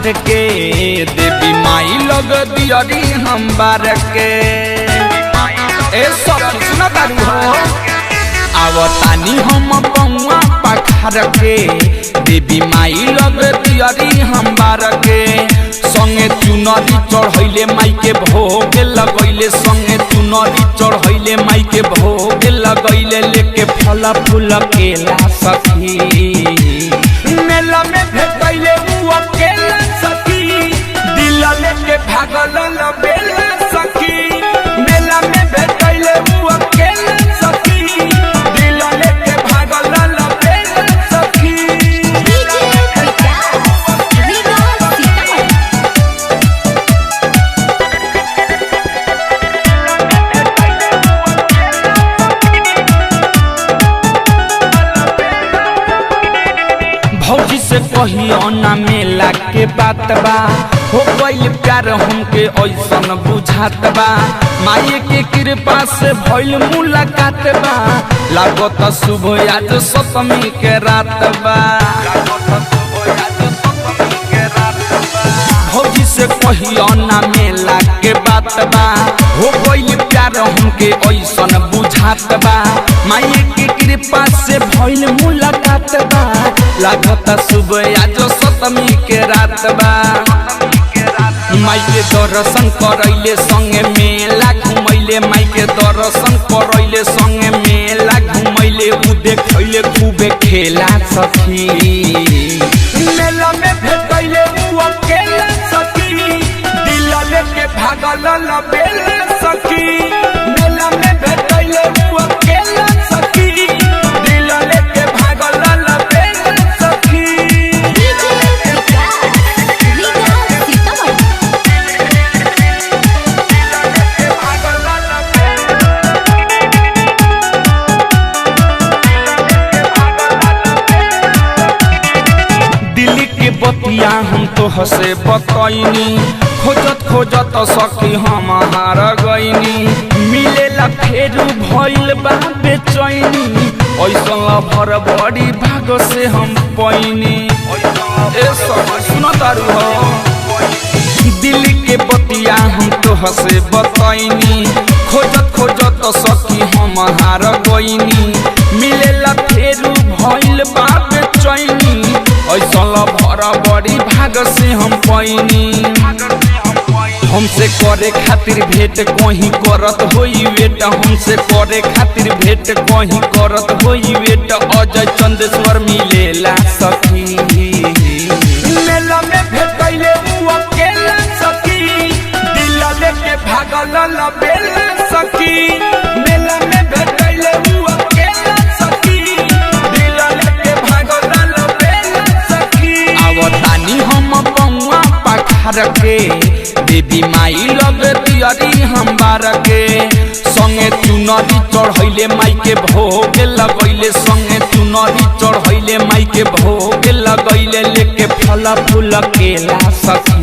पखार के देवी माई लग दियरी हम बार के ए सब सुना तारू हो आवतानी हम पौआ पखार के देवी माई लग दियरी हम बार के संगे चुनरी चढ़ैले माई के भोग लगैले संगे चुनरी चढ़ैले माई के भोग लगैले लेके फल फूल केला सखी मेला में भेटैले उ अकेला सखी दिल लेके भागल लबेला सखी मेला में भेटैले उ अकेला सखी दिल लेके भागल लबेला सखी भौजी से कहियो ना मेला के बात बा हो गइल प्यार हमके ऐसन बुझात बा माई के कृपा से भइल मुलाकात बा लागत शुभ आज सप्तमी के रात बा भौजी से कहियो ना मेला के बात बा हो गइल प्यार हमके ऐसन बुझात बा माई के कृपा से भइल मुलाकात बा लागत शुभ आज सप्तमी के रात बा माई के दर्शन करैले संगे मेला घुमैले माई के दर्शन करैले संगे मेला घुमैले उ देखैले खूबे खेला सखी मेला में भेटैले उ अकेला सखी दिल लेके भागल लबेला सखी मेला में भेटैले उ अकेला सखी दिल लेके भागल लबेला सखी दिल्ली के बतिया हम तो हसे बतैनी खोजत खोजत सखी हम हार गईनी मिलेला फेरू भइल बा बेचैनी ऐसन भर बड़ी भाग से हम पैनी ए सब सुन तारू हो दिल्ली के बतिया हम तो हसे बतैनी खोजत खोजत सखी हम हार गईनी मिलेला फेरू भइल बा बेचैनी ऐसन भर बड़ी भाग से हम पैनी हमसे करे खातिर भेंट कहीं करत होई वेट हमसे करे खातिर भेंट कहीं करत होई वेट अजय चंदेश्वर मिलेला सखी मेला में भेटैले उ अकेला सखी दिल लेके भागल लबेला सखी मेला में भेटैले उ अकेला सखी दिल लेके भागल लबेला सखी आवतानी हम पौआ पखार के देवी माई लग दियरी हम बार के संगे चुनरी चढ़ैले माई के भोग लगैले संगे चुनरी चढ़ैले माई के भोग लगैले लेके फल फूल केला सखी।